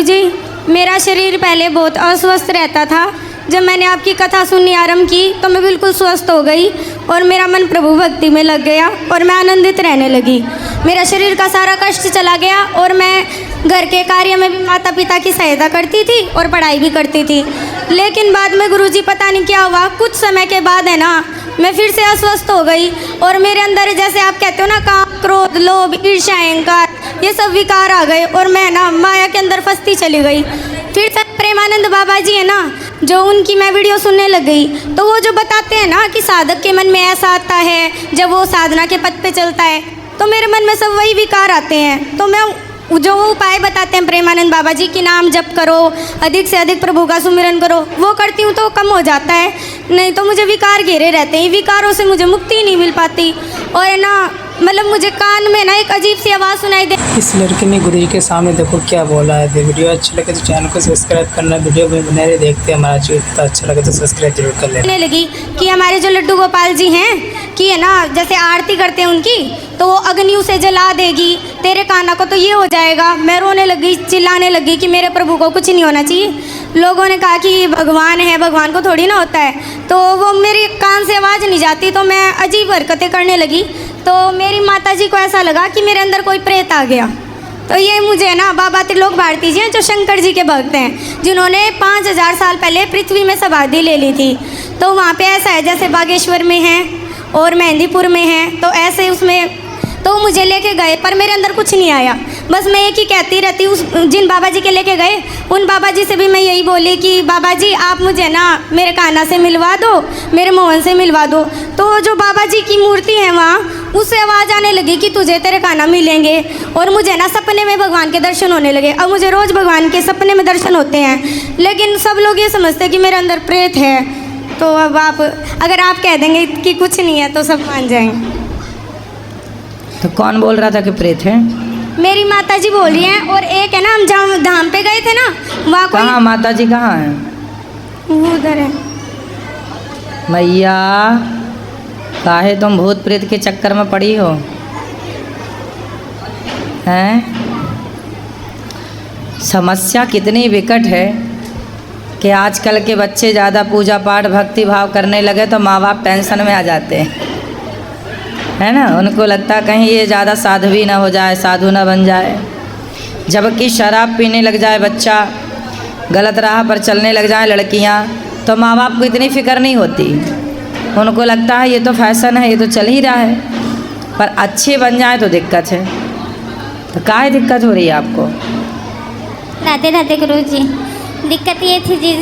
गुरुजी, मेरा शरीर पहले बहुत अस्वस्थ रहता था। जब मैंने आपकी कथा सुननी आरंभ की तो मैं बिल्कुल स्वस्थ हो गई और मेरा मन प्रभु भक्ति में लग गया और मैं आनंदित रहने लगी। मेरा शरीर का सारा कष्ट चला गया और मैं घर के कार्य में भी माता पिता की सहायता करती थी और पढ़ाई भी करती थी। लेकिन बाद में गुरुजी पता नहीं क्या हुआ, कुछ समय के बाद है ना मैं फिर से अस्वस्थ हो गई और मेरे अंदर जैसे आप कहते हो ना काम, क्रोध, लोभ, ईर्ष्या, अहंकार, ये सब विकार आ गए और मैं ना माया के अंदर फंसती चली गई। फिर से प्रेमानंद बाबा जी है ना, जो उनकी मैं वीडियो सुनने लग गई तो वो जो बताते हैं ना कि साधक के मन में ऐसा आता है जब वो साधना के पथ पे चलता है, तो मेरे मन में सब वही विकार आते हैं। तो मैं जो वो उपाय बताते हैं प्रेमानंद बाबा जी कि नाम जप करो, अधिक से अधिक प्रभु का सुमिरन करो, वो करती हूँ तो कम हो जाता है, नहीं तो मुझे विकार घेरे रहते हैं। विकारों से मुझे मुक्ति नहीं मिल पाती और है ना मतलब मुझे कान में ना एक अजीब सी आवाज़ सुनाई दे। इस लड़के ने गुरुजी के सामने देखो क्या बोला है। वीडियो अच्छा लगे तो चैनल को सब्सक्राइब करना, वीडियो में बने रहे देखते हैं हमारा चीज। अच्छा लगे तो सब्सक्राइब जरूर कर लेना। लगी कि हमारे जो लड्डू गोपाल जी हैं कि है ना जैसे आरती करते हैं उनकी तो वो अग्नि उसे जला देगी, तेरे काना को तो ये हो जाएगा। मैं रोने लगी, चिल्लाने लगी कि मेरे प्रभु को कुछ नहीं होना चाहिए। लोगों ने कहा कि भगवान है, भगवान को थोड़ी ना होता है। तो वो मेरे कान से आवाज़ नहीं जाती तो मैं अजीब हरकतें करने लगी। तो मेरी माता जी को ऐसा लगा कि मेरे अंदर कोई प्रेत आ गया। तो ये मुझे ना बाबा त्रिलोक भारती जी हैं जो शंकर जी के भक्त हैं, जिन्होंने 5000 साल पहले पृथ्वी में समाधि ले ली थी। तो वहाँ पे ऐसा है जैसे बागेश्वर में है और मेहंदीपुर में है, तो ऐसे उसमें तो मुझे लेके गए पर मेरे अंदर कुछ नहीं आया। बस मैं एक ही कहती रहती उस जिन बाबा जी के लेके गए उन बाबा जी से भी मैं यही बोली कि बाबा जी आप मुझे ना मेरे काना से मिलवा दो, मेरे मोहन से मिलवा दो। तो जो बाबा जी की मूर्ति है वहाँ उससे आवाज़ आने लगी कि तुझे तेरे काना मिलेंगे और मुझे ना सपने में भगवान के दर्शन होने लगे। अब मुझे रोज़ भगवान के सपने में दर्शन होते हैं, लेकिन सब लोग ये समझते हैं कि मेरे अंदर प्रेत है। तो अब आप अगर आप कह देंगे कि कुछ नहीं है तो सब मान जाएंगे। तो कौन बोल रहा था कि प्रेत है? मेरी माता जी बोल रही हैं और एक है ना हम जहाँ धाम पे गए थे ना वहाँ कोई। कहाँ माता जी कहाँ है? वो उधर है। मैया काहे तुम भूत प्रेत के चक्कर में पड़ी हो हैं? समस्या कितनी विकट है कि आजकल के बच्चे ज़्यादा पूजा पाठ भक्ति भाव करने लगे तो माँ बाप टेंशन में आ जाते हैं, है ना। उनको लगता कहीं ये ज़्यादा साध्वी ना हो जाए, साधु ना बन जाए। जबकि शराब पीने लग जाए बच्चा, गलत राह पर चलने लग जाए लड़कियां, तो माँ बाप को इतनी फिक्र नहीं होती। उनको लगता है ये तो फैशन है, ये तो चल ही रहा है। पर अच्छे बन जाए तो दिक्कत है। तो काहे दिक्कत हो रही है आपको? राधे राधे गुरु जी। दिक्कत ये थी जी,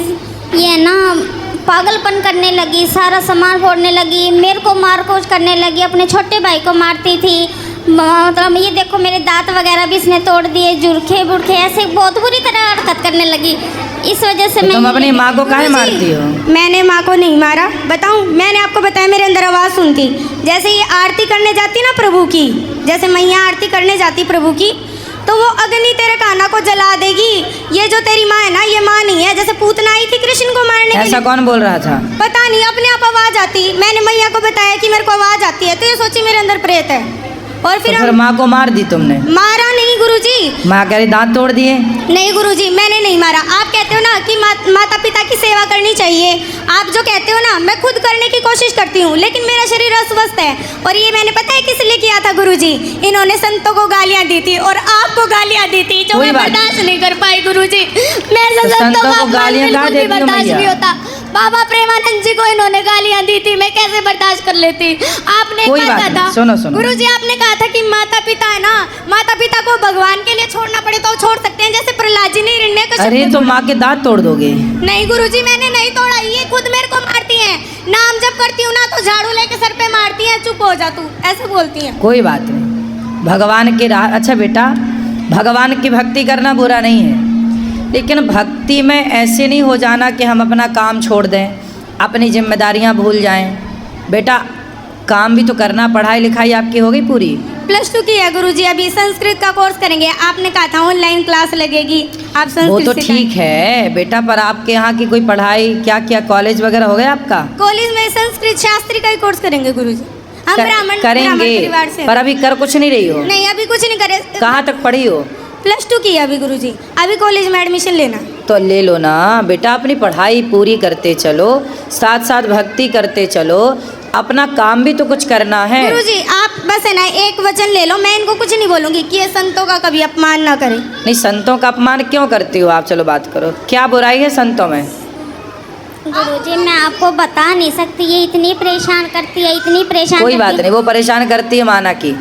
ये ना पागलपन करने लगी, सारा सामान फोड़ने लगी, मेरे को मार कूच करने लगी, अपने छोटे भाई को मारती थी। मतलब ये देखो मेरे दांत वगैरह भी इसने तोड़ दिए, जुरखे बुरखे ऐसे बहुत बुरी तरह हरकत करने लगी। इस वजह से मैं तुम अपनी माँ को काहे मारती हो? मैंने माँ को नहीं मारा। बताऊँ, मैंने आपको बताया मेरे अंदर आवाज़ सुनती। जैसे ये आरती करने जाती ना प्रभु की, जैसे मैया आरती करने जाती प्रभु की, तो वो अग्नि तेरे काना को जला देगी। ये जो तेरी माँ है ना, ये माँ नहीं है। जैसे पूतना आई थी कृष्ण को मारने के लिए। ऐसा कौन बोल रहा था? पता नहीं, अपने आप आवाज़ आती। मैंने मैया को बताया कि मेरे को आवाज़ आती है, तो ये सोची मेरे अंदर प्रेत है। और फिर माँ को मार दी तुमने? मारा नहीं गुरुजी। माँ कह रही दांत तोड़ दिए। नहीं गुरुजी, मैंने नहीं मारा। आप कहते हो ना कि माता पिता की सेवा करनी चाहिए, आप जो कहते हो ना मैं खुद करने की कोशिश करती हूँ, लेकिन मेरा शरीर अस्वस्थ है। और ये मैंने पता है किस लिए किया था गुरुजी? इन्होंने संतों को गालियाँ दी थी और आपको गालियाँ दी थी, जो मैं बर्दाश्त नहीं कर पाई गुरुजी। मेरे संतों को गालियाँ बर्दाश्त नहीं होता। बाबा प्रेमानंद जी को इन्होंने गालियाँ दी थी, मैं कैसे बर्दाश्त कर लेती? आपने कहा था, सुनो सुनो गुरुजी आपने कहा था कि माता पिता है ना, माता पिता को भगवान के लिए छोड़ना पड़े तो छोड़ सकते हैं, जैसे प्रहलाद जी ने हिरण्यकश्यप। अरे तो माँ के दांत तोड़ दोगे? नहीं गुरुजी, मैंने नहीं तोड़ा, ये खुद मेरे को मारती हैं। नाम जब करती हूँ ना तो झाड़ू लेके सर पे मारती हैं, चुप हो जा तू, ऐसे बोलती हैं। कोई बात नहीं, भगवान की राह। अच्छा बेटा, भगवान की भक्ति करना बुरा नहीं है, लेकिन भक्ति में ऐसे नहीं हो जाना कि हम अपना काम छोड़ दें, अपनी जिम्मेदारियां भूल जाएं। बेटा काम भी तो करना। पढ़ाई लिखाई आपकी हो गई पूरी? +2 की है गुरुजी, अभी संस्कृत का कोर्स करेंगे। आपने कहा था ऑनलाइन क्लास लगेगी, आप संस्कृत वो तो ठीक है बेटा, पर आपके यहाँ की कोई पढ़ाई क्या क्या कॉलेज वगैरह हो गया आपका? कॉलेज में संस्कृत शास्त्री का ही कोर्स करेंगे गुरुजी। हम ब्राह्मण करेंगे, परिवार से। पर अभी कर कुछ नहीं रही हो? नहीं, अभी कुछ नहीं करे। कहाँ तक पढ़ी हो? +2 की है अभी गुरुजी, अभी कॉलेज में एडमिशन लेना। तो ले लो ना बेटा, अपनी पढ़ाई पूरी करते चलो, साथ साथ भक्ति करते चलो, अपना काम भी तो कुछ करना है। गुरुजी आप बस है ना एक वचन ले लो, मैं इनको कुछ नहीं बोलूंगी कि ये संतों का कभी अपमान ना करें। नहीं, संतों का अपमान क्यों करती हो आप? चलो बात करो, क्या बुराई है संतों में? गुरुजी मैं आपको बता नहीं सकती, ये इतनी परेशान करती है, इतनी परेशान कोई बात करती नहीं, वो परेशान करती है माना की।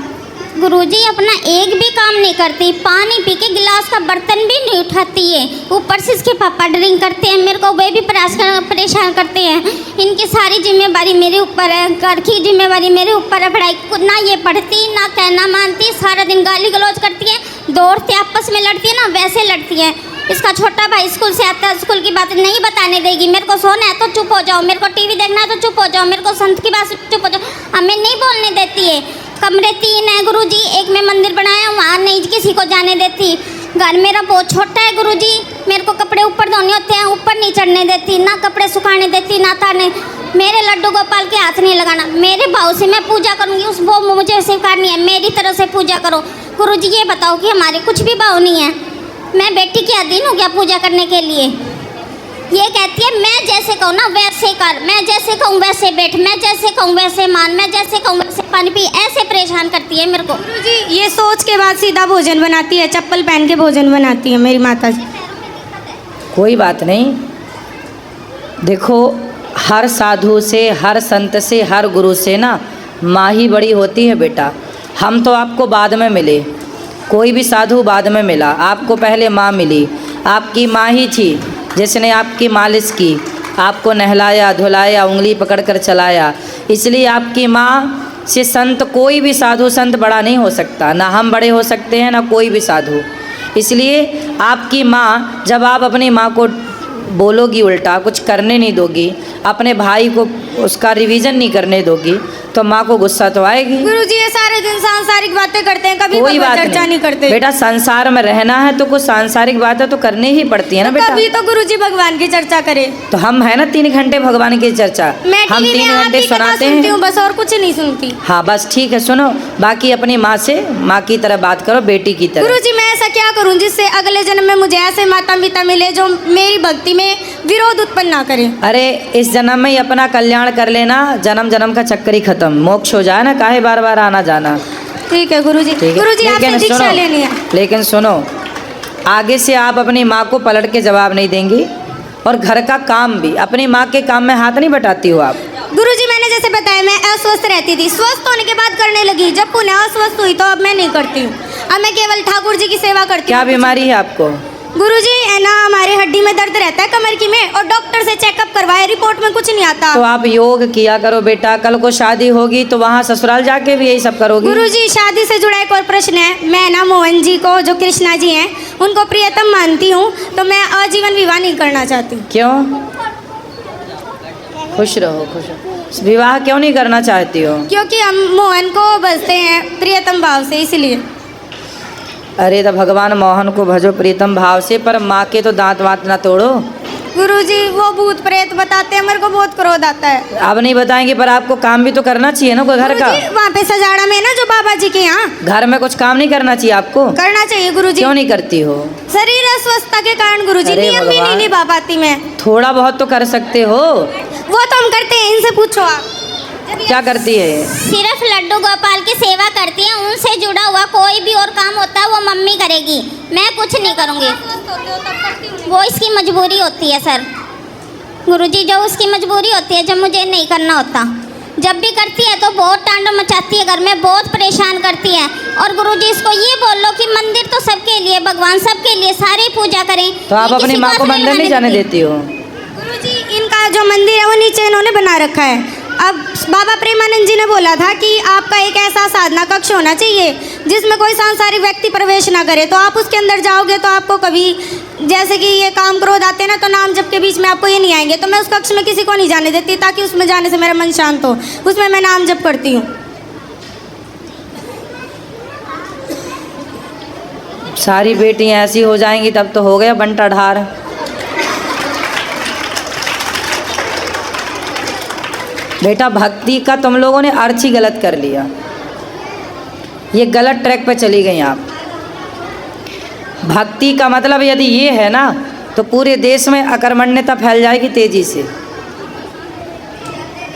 गुरुजी अपना एक भी काम नहीं करती, पानी पी के गिलास का बर्तन भी नहीं उठाती है, ऊपर से इसके पापा ड्रिंक करते हैं, मेरे को वे भी परेशान करते हैं। इनकी सारी जिम्मेदारी मेरे ऊपर है, घर की जिम्मेदारी मेरे ऊपर है, पढ़ाई ना ये पढ़ती ना कहना मानती, सारा दिन गाली गलौज करती है, दौड़ते आपस में लड़ती है ना वैसे लड़ती है। इसका छोटा भाई स्कूल से आता है, स्कूल की बात नहीं बताने देगी, मेरे को सोना है तो चुप हो जाओ, मेरे को टीवी देखना है तो चुप हो जाओ, मेरे को संत की बात चुप हो जाओ, हमें नहीं बोलने देती है। कमरे 3 है गुरुजी, एक में मंदिर बनाया, वहाँ नहीं किसी को जाने देती। घर मेरा बहुत छोटा है गुरुजी, मेरे को कपड़े ऊपर धोने होते हैं, ऊपर नहीं चढ़ने देती, ना कपड़े सुखाने देती ना ताने। मेरे लड्डू गोपाल के हाथ नहीं लगाना, मेरे भाव से मैं पूजा करूँगी, उस वो मुझे स्वीकारनी है, मेरी तरह से पूजा करो। गुरुजी ये बताओ कि हमारे कुछ भी भाव नहीं है, मैं बेटी की अधीन हूँ क्या पूजा करने के लिए? ये कहती है मैं जैसे कहूँ ना वैसे कर, मैं जैसे कहूँ वैसे बैठ, मैं जैसे कहूँ वैसे मान, मैं जैसे कहूँ वैसे पानी पी, ऐसे परेशान करती है मेरे को। गुरुजी ये सोच के बाद सीधा भोजन बनाती है, चप्पल पहन के भोजन बनाती है मेरी माता जी। कोई बात नहीं, देखो हर साधु से, हर संत से, हर गुरु से ना माँ ही बड़ी होती है बेटा। हम तो आपको बाद में मिले, कोई भी साधु बाद में मिला, आपको पहले माँ मिली। आपकी माँ ही थी जिसने आपकी मालिश की, आपको नहलाया धुलाया, उंगली पकड़कर चलाया। इसलिए आपकी माँ से संत, कोई भी साधु संत बड़ा नहीं हो सकता, ना हम बड़े हो सकते हैं ना कोई भी साधु। इसलिए आपकी माँ, जब आप अपनी माँ को बोलोगी उल्टा, कुछ करने नहीं दोगी, अपने भाई को उसका रिवीजन नहीं करने दोगी, तो माँ को गुस्सा तो आएगी। गुरुजी ये सारे दिन सांसारिक बातें करते हैं, कभी कोई भगवत बात चर्चा नहीं करते। बेटा, संसार में रहना है तो कुछ सांसारिक बातें तो करनी ही पड़ती है ना बेटा। तभी तो गुरुजी भगवान की चर्चा करे। तो हम है ना 3 घंटे भगवान की चर्चा, मैं हम टीवी 3 में घंटे आपकी कथा सुनाते सुनती हैं हूँ बस, और कुछ नहीं सुनती। हाँ बस ठीक है, सुनो, बाकी अपनी माँ से माँ की तरह बात करो, बेटी की तरह। गुरुजी मैं ऐसा क्या करूं जिससे अगले जन्म में मुझे ऐसे माता पिता मिले जो मेरी भक्ति में विरोध उत्पन्न ना करे। अरे इस जन्म में ही अपना कल्याण कर लेना, जन्म जन्म का चक्कर ही खत्म, मोक्ष हो जाए ना, काहे बार बार आना जाना। ठीक है गुरुजी। ठीक है, गुरुजी आपसे दीक्षा लेनी है। लेकिन सुनो, आगे से आप अपनी माँ को पलट के जवाब नहीं देंगी, और घर का काम भी, अपनी माँ के काम में हाथ नहीं बटाती हो आप। गुरुजी मैंने जैसे बताया मैं अस्वस्थ रहती थी, स्वस्थ होने के बाद करने लगी, जब पुनः अस्वस्थ हुई तो अब मैं नहीं करती हूँ, अब मैं केवल ठाकुर जी की सेवा करती हूँ। क्या बीमारी है आपको? गुरुजी है ना, हमारे हड्डी में दर्द रहता है कमर की में, और डॉक्टर से चेकअप करवाए, रिपोर्ट में कुछ नहीं आता। तो आप योग किया करो बेटा, कल को शादी होगी तो वहाँ ससुराल जाके भी यही सब करोगी। गुरुजी शादी से जुड़ा एक और प्रश्न है, मैं ना मोहन जी को, जो कृष्णा जी हैं, उनको प्रियतम मानती हूँ, तो मैं आजीवन विवाह नहीं करना चाहती। क्यों? खुश रहो, खुश रहो। विवाह क्यों नहीं करना चाहती हो? क्योंकि हम मोहन को बसते हैं प्रियतम भाव से, इसलिए। अरे तो भगवान मोहन को भजो प्रीतम भाव से, पर माँ के तो दांत वात ना तोड़ो। गुरुजी वो भूत प्रेत बताते हैं, मेरे को बहुत क्रोध आता है। अब नहीं बताएंगे, पर आपको काम भी तो करना चाहिए ना कोई घर का। वहाँ पे सजाड़ा में ना, जो बाबा जी के यहाँ, घर में कुछ काम नहीं करना चाहिए आपको? करना चाहिए गुरुजी। क्यों नहीं करती हो? शरीर अस्वस्थता के कारण गुरुजी, अरे नियम भी भगवान। नहीं निभा पाती मैं। थोड़ा बहुत तो कर सकते हो। वो तो हम करते हैं, इनसे पूछो आप। क्या करती है? सिर्फ लड्डू गोपाल की सेवा करती है, उनसे जुड़ा हुआ कोई भी और काम होता है वो मम्मी करेगी, मैं कुछ नहीं करूँगी, वो इसकी मजबूरी होती है सर। गुरुजी जो उसकी मजबूरी होती है, जब मुझे नहीं करना होता, जब भी करती है तो बहुत तांडव मचाती है, घर में बहुत परेशान करती है। और गुरुजी इसको ये बोल लो कि मंदिर तो सबके लिए, भगवान सबके लिए, सारे पूजा करें। तो आप अपनी माँ को मंदिर नहीं जाने देती हो? गुरुजी इनका जो मंदिर है वो नीचे इन्होंने बना रखा है। अब बाबा प्रेमानंद जी ने बोला था कि आपका एक ऐसा साधना कक्ष होना चाहिए जिसमें कोई सांसारिक व्यक्ति प्रवेश ना करे, तो आप उसके अंदर जाओगे तो आपको कभी, जैसे कि ये काम क्रोध आते हैं ना, तो नाम जप के बीच में आपको ये नहीं आएंगे, तो मैं उस कक्ष में किसी को नहीं जाने देती, ताकि उसमें जाने से मेरा मन शांत हो, उसमें मैं नाम जप करती हूँ। सारी बेटियां ऐसी हो जाएंगी तब तो हो गया बंटा ढार। बेटा भक्ति का तुम लोगों ने अर्थ ही गलत कर लिया, ये गलत ट्रैक पे चली गई आप। भक्ति का मतलब यदि ये है ना, तो पूरे देश में अकर्मण्यता फैल जाएगी तेजी से।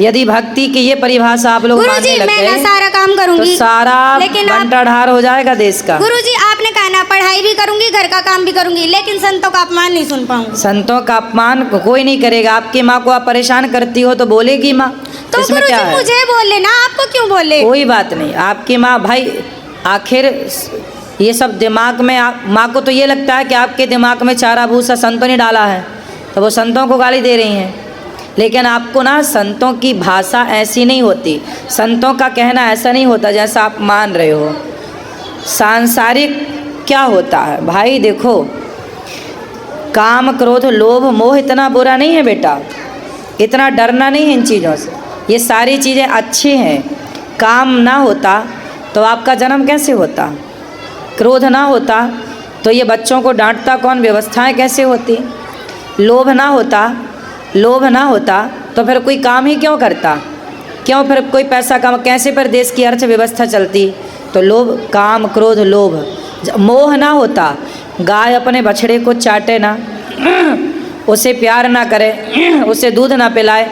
यदि भक्ति की ये परिभाषा आप लोग मानने गुरुजी लग मैं ना गए सारा काम तो करूंगी, सारा लेकिन आप बंटाढार हो जाएगा देश का। गुरुजी आपने कहा ना पढ़ाई भी करूंगी, घर का काम भी करूंगी, लेकिन संतों का अपमान नहीं सुन पाऊंगी। संतों का अपमान कोई नहीं करेगा। आपकी माँ को आप परेशान करती हो तो बोलेगी माँ, तो इसमें क्या गुरुजी है? मुझे बोले ना, आपको क्यों बोले? कोई बात नहीं। आपकी माँ भाई आखिर ये सब दिमाग में माँ को तो ये लगता है कि आपके दिमाग में चारा भूसा संतों ने डाला है, तो वो संतों को गाली दे रही हैं। लेकिन आपको ना संतों की भाषा ऐसी नहीं होती, संतों का कहना ऐसा नहीं होता जैसा आप मान रहे हो। सांसारिक क्या होता है भाई, देखो काम क्रोध लोभ मोह इतना बुरा नहीं है बेटा, इतना डरना नहीं है इन चीज़ों से। ये सारी चीज़ें अच्छी हैं। काम ना होता तो आपका जन्म कैसे होता, क्रोध ना होता तो ये बच्चों को डांटता कौन, व्यवस्थाएं कैसे होती, लोभ ना होता तो फिर कोई काम ही क्यों करता, क्यों फिर कोई पैसा कमा, कैसे फिर देश की अर्थव्यवस्था चलती। तो लोभ, काम क्रोध लोभ, मोह ना होता, गाय अपने बछड़े को चाटे ना, उसे प्यार ना करे, उसे दूध ना पिलाए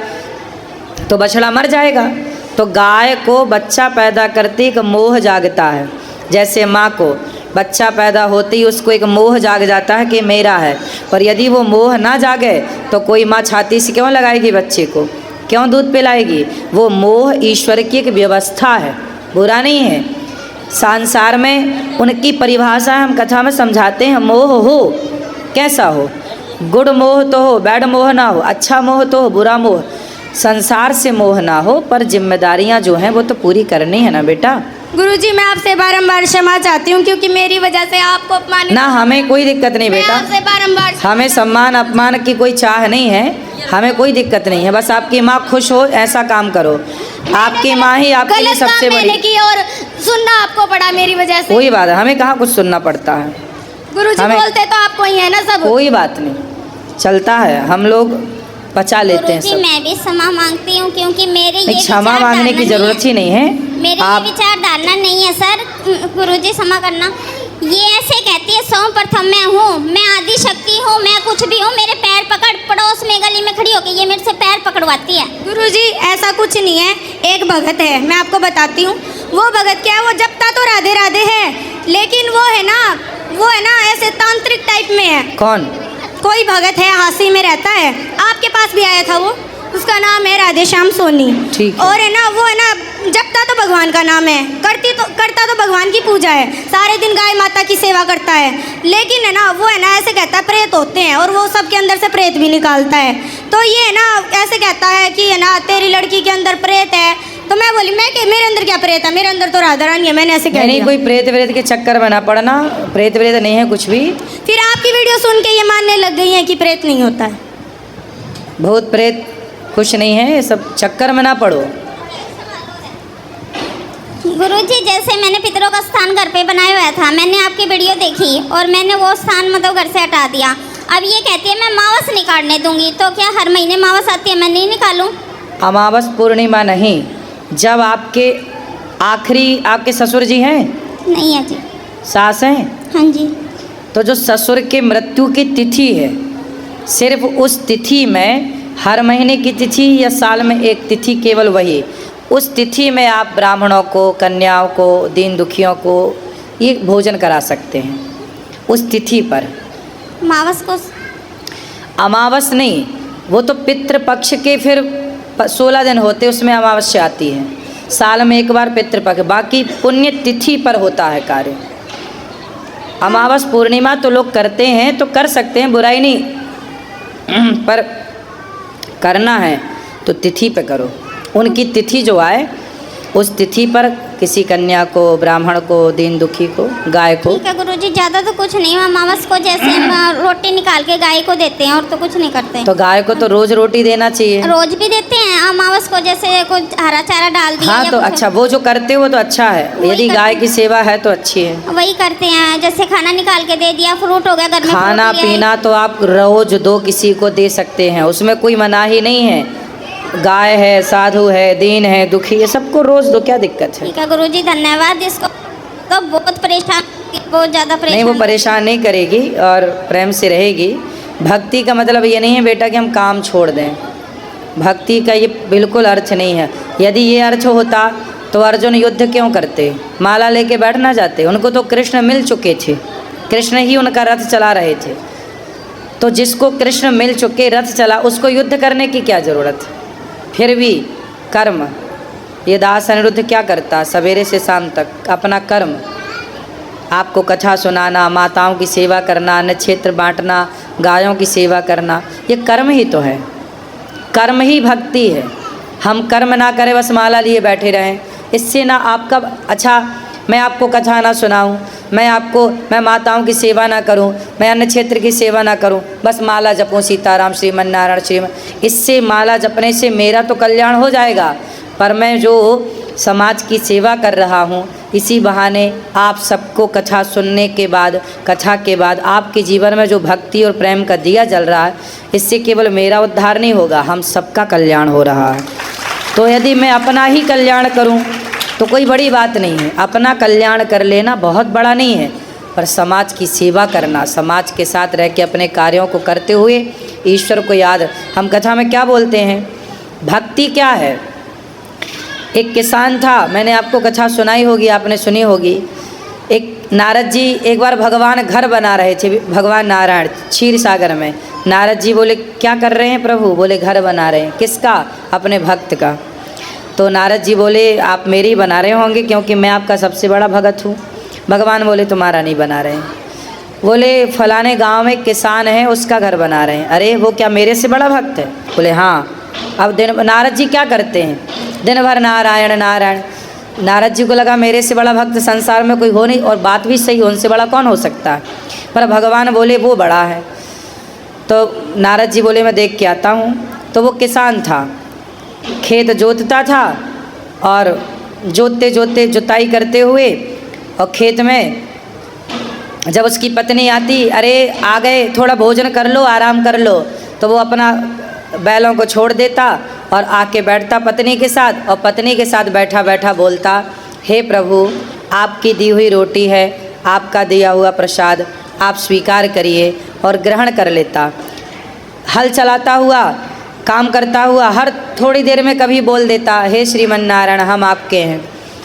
तो बछड़ा मर जाएगा। तो गाय को बच्चा पैदा करते एक मोह जागता है, जैसे माँ को बच्चा पैदा होते ही उसको एक मोह जाग जाता है कि मेरा है। पर यदि वो मोह ना जागे तो कोई माँ छाती से क्यों लगाएगी बच्चे को, क्यों दूध पिलाएगी? वो मोह ईश्वर की एक व्यवस्था है, बुरा नहीं है। संसार में उनकी परिभाषा हम कथा में समझाते हैं। मोह हो कैसा हो, गुड मोह तो हो, बैड मोह ना हो, अच्छा मोह तो हो, बुरा मोह, संसार से मोह ना हो, पर जिम्मेदारियां जो हैं वो तो पूरी करनी है ना बेटा। गुरुजी मैं आपसे बारंबार क्षमा चाहती हूँ, क्योंकि मेरी वजह से आपको अपमान ना हमें कोई दिक्कत नहीं मैं बेटा, आपसे बारंबार हमें सम्मान अपमान की कोई चाह नहीं है, हमें कोई दिक्कत नहीं है। बस आपकी माँ खुश हो ऐसा काम करो। आपकी माँ ही आपके लिए गलत सबसे काम मैंने बड़ी। की और सुनना आपको पड़ा मेरी वजह से। कोई बात है, हमें कहाँ कुछ सुनना पड़ता है, गुरुजी हमें- बोलते तो आपको ही है ना सब। कोई बात नहीं, चलता है, हम लोग पचा लेते हैं गुरुजी सब। मैं भी क्षमा मांगती हूँ, क्योंकि मेरे ये नहीं, क्षमा विचार मांगने डालना की जरूरत ही नहीं है। मेरे आप ये विचार डालना नहीं है सर। गुरुजी क्षमा करना। ये ऐसे कहती है सर्वप्रथम मैं हूँ, मैं आदि शक्ति हूँ, मैं कुछ भी हूँ, मेरे पैर पकड़, पड़ोस में गली में खड़ी होकर ये मेरे से पैर पकड़वाती है। गुरुजी ऐसा कुछ नहीं है, एक भगत है, मैं आपको बताती हूँ। वो भगत क्या है, वो जपता तो राधे राधे है, लेकिन वो है ना ऐसे तांत्रिक टाइप में है। कौन? कोई भगत है, हासी में रहता है, आपके पास भी आया था वो, उसका नाम है राधे श्याम सोनी। ठीक है। और है ना वो है ना जपता तो भगवान का नाम है, करता तो भगवान की पूजा है, सारे दिन गाय माता की सेवा करता है, लेकिन है ना वो है ना ऐसे कहता है प्रेत होते हैं, और वो सबके अंदर से प्रेत भी निकालता है। तो ये है ना ऐसे कहता है कि है ना तेरी लड़की के अंदर प्रेत है। तो मैं बोली मेरे अंदर क्या प्रेत है, मेरे अंदर तो राधा रानी है, मैंने ऐसे कह नहीं, दिया। कोई प्रेत व्रेत के चक्कर में ना पड़ना, प्रेत व्रेत नहीं है कुछ भी। फिर आपकी वीडियो सुन के ये मानने लग गई है कि प्रेत नहीं होता है। बहुत प्रेत कुछ नहीं है, ये सब चक्कर में ना पड़ो। गुरुजी जैसे मैंने पितरों का स्थान घर पे बनाया हुआ था, मैंने आपकी वीडियो देखी और मैंने वो स्थान मतलब घर से हटा दिया। अब ये कहती है मैं मावस नहीं काटने दूंगी, तो क्या हर महीने मावस आती है, मैं नहीं निकालूं? अमावस पूर्णिमा नहीं, जब आपके ससुर जी हैं, नहीं है जी। सास हैं, हाँ जी। तो जो ससुर के मृत्यु की तिथि है, सिर्फ उस तिथि में, हर महीने की तिथि या साल में एक तिथि, केवल वही, उस तिथि में आप ब्राह्मणों को, कन्याओं को, दीन दुखियों को ये भोजन करा सकते हैं उस तिथि पर। मावस को अमावस नहीं, वो तो पितृपक्ष के फिर 16 दिन होते, उसमें अमावस्या आती है, साल में एक बार पितृपक्ष, बाकी पुण्य तिथि पर होता है कार्य। अमावस पूर्णिमा तो लोग करते हैं, तो कर सकते हैं, बुराई नहीं, पर करना है तो तिथि पे करो। उनकी तिथि जो आए उस तिथि पर किसी कन्या को, ब्राह्मण को, दीन दुखी को, गाय को। ठीक है गुरुजी, ज़्यादा तो कुछ नहीं, अमावस को जैसे हम रोटी निकाल के गाय को देते हैं और तो कुछ नहीं करते। तो गाय को तो रोज रोटी देना चाहिए। रोज भी देते हैं, अमावस को जैसे कुछ हरा चारा डाल दिया हाँ या तो कुछ। अच्छा, वो जो करते हो वो तो अच्छा है, वही यदि करते गाय हैं। की सेवा है तो अच्छी है। वही करते हैं, जैसे खाना निकाल के दे दिया, फ्रूट हो गया घर में, खाना फ्रूट ले आए। पीना तो आप रोज दो किसी को दे सकते हैं, उसमें कोई मनाही नहीं है। गाय है, साधु है, दीन है, दुखी है, सबको रोज दो, क्या दिक्कत है। ठीक है गुरुजी, धन्यवाद। इसको तो बहुत परेशान बहुत ज़्यादा नहीं, वो परेशान। परेशान नहीं करेगी और प्रेम से रहेगी। भक्ति का मतलब ये नहीं है बेटा कि हम काम छोड़ दें। भक्ति का ये बिल्कुल अर्थ नहीं है। यदि ये अर्थ होता तो अर्जुन युद्ध क्यों करते, माला लेके बैठ ना जाते। उनको तो कृष्ण मिल चुके थे, कृष्ण ही उनका रथ चला रहे थे। तो जिसको कृष्ण मिल चुके, रथ चला, उसको युद्ध करने की क्या ज़रूरत। फिर भी कर्म, ये दास अनिरुद्ध क्या करता, सवेरे से शाम तक अपना कर्म, आपको कथा सुनाना, माताओं की सेवा करना, अन्न क्षेत्र बांटना, गायों की सेवा करना, ये कर्म ही तो है। कर्म ही भक्ति है। हम कर्म ना करें, बस माला लिए बैठे रहें, इससे ना आपका अच्छा, मैं आपको कथा ना सुनाऊं, मैं माताओं की सेवा ना करूं, मैं अन्न क्षेत्र की सेवा ना करूं, बस माला जपूं सीताराम श्रीमन नारायण श्रीमन, इससे माला जपने से मेरा तो कल्याण हो जाएगा, पर मैं जो समाज की सेवा कर रहा हूँ, इसी बहाने आप सबको कथा सुनने के बाद, कथा के बाद आपके जीवन में जो भक्ति और प्रेम का दिया जल रहा है, इससे केवल मेरा उद्धार नहीं होगा, हम सबका कल्याण हो रहा है। तो यदि मैं अपना ही कल्याण करूं तो कोई बड़ी बात नहीं है, अपना कल्याण कर लेना बहुत बड़ा नहीं है, पर समाज की सेवा करना, समाज के साथ रह के अपने कार्यों को करते हुए ईश्वर को याद, हम कथा में क्या बोलते हैं, भक्ति क्या है। एक किसान था, मैंने आपको कथा सुनाई होगी, आपने सुनी होगी। एक नारद जी एक बार भगवान घर बना रहे थे, भगवान नारायण क्षीर सागर में। नारद जी बोले क्या कर रहे हैं प्रभु, बोले घर बना रहे हैं। किसका, अपने भक्त का। तो नारद जी बोले आप मेरी बना रहे होंगे क्योंकि मैं आपका सबसे बड़ा भगत हूँ। भगवान बोले तुम्हारा नहीं बना रहे हैं। बोले फलाने गांव में किसान है, उसका घर बना रहे हैं। अरे वो क्या मेरे से बड़ा भक्त है, बोले हाँ। अब नारद जी क्या करते हैं, दिन भर नारायण नारायण। नारद जी को लगा मेरे से बड़ा भक्त संसार में कोई हो नहीं, और बात भी सही, उनसे बड़ा कौन हो सकता है, पर भगवान बोले वो बड़ा है। तो नारद जी बोले मैं देख के आता हूँ। तो वो किसान था, खेत जोतता था, और जोतते जोतते जुताई करते हुए, और खेत में जब उसकी पत्नी आती, अरे आ गए, थोड़ा भोजन कर लो, आराम कर लो, तो वो अपना बैलों को छोड़ देता और आके बैठता पत्नी के साथ, और पत्नी के साथ बैठा बैठा बोलता, हे प्रभु आपकी दी हुई रोटी है, आपका दिया हुआ प्रसाद आप स्वीकार करिए, और ग्रहण कर लेता। हल चलाता हुआ, काम करता हुआ, हर थोड़ी देर में कभी बोल देता, हे श्रीमन नारायण हम आपके हैं।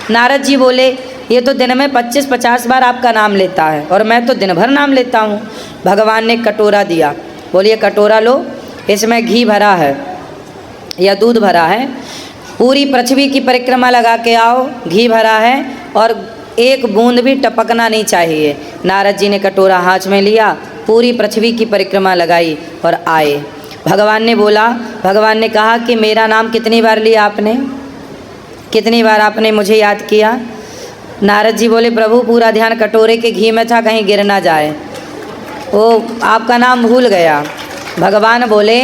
नारद जी बोले ये तो दिन में 25-50 बार आपका नाम लेता है, और मैं तो दिन भर नाम लेता हूँ। भगवान ने कटोरा दिया, बोलिए कटोरा लो, इसमें घी भरा है या दूध भरा है, पूरी पृथ्वी की परिक्रमा लगा के आओ, घी भरा है और एक बूंद भी टपकना नहीं चाहिए। नारद जी ने कटोरा हाथ में लिया, पूरी पृथ्वी की परिक्रमा लगाई और आए। भगवान ने बोला, भगवान ने कहा कि मेरा नाम कितनी बार लिया आपने, कितनी बार आपने मुझे याद किया। नारद जी बोले प्रभु पूरा ध्यान कटोरे के घी में था, कहीं गिर ना जाए, वो आपका नाम भूल गया। भगवान बोले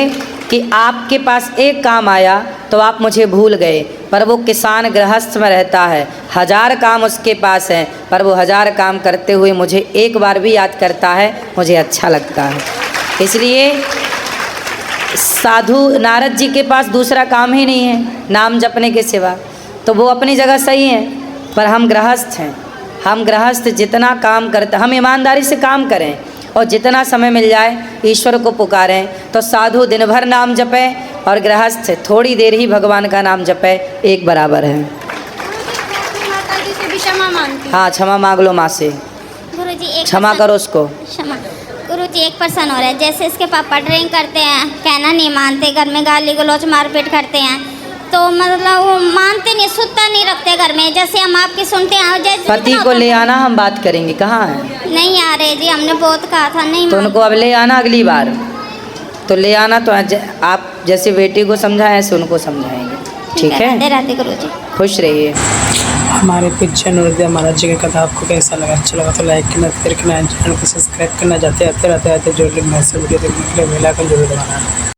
कि आपके पास एक काम आया तो आप मुझे भूल गए, पर वो किसान गृहस्थ में रहता है, 1000 काम उसके पास हैं, पर वो 1000 काम करते हुए मुझे एक बार भी याद करता है, मुझे अच्छा लगता है। इसलिए साधु नारद जी के पास दूसरा काम ही नहीं है नाम जपने के सिवा, तो वो अपनी जगह सही है, पर हम गृहस्थ हैं। हम गृहस्थ जितना काम करते, हम ईमानदारी से काम करें और जितना समय मिल जाए ईश्वर को पुकारें। तो साधु दिन भर नाम जपे और गृहस्थ थोड़ी देर ही भगवान का नाम जपे, एक बराबर है। माता जी से भी क्षमा मांगती हूँ। हाँ क्षमा मांग लो माँ से, गुरुजी एक क्षमा करो उसको। क्षमा। गुरुजी एक पर्सन हो रहा है, जैसे इसके पापा ड्रिंक करते हैं, कहना नहीं मानते, घर में गाली गलौज मारपीट करते हैं, तो मतलब वो मानते नहीं, सुनता नहीं रखते घर में। जैसे हम आपकी सुनते हैं, जैसे पति को ले आना, हम बात करेंगे। कहाँ है? नहीं आ रहे जी, हमने बहुत कहा था नहीं तो उनको अब ले आना, अगली बार तो ले आना। तो आप जैसे बेटी को समझाएं ऐसे उनको समझाएंगे, ठीक है? राधे राधे गुरुजी, खुश रहिए। हमारे पिक्चर नृत्य महाराज जी का कथा आपको कैसा लगा, अच्छा लगा तो लाइक करना, शेयर करना, चैनल को सब्सक्राइब करना, जाते आते रहते जो लोग मैसेज वीडियो देखने के लिए बेल आइकन जरूर दबाना।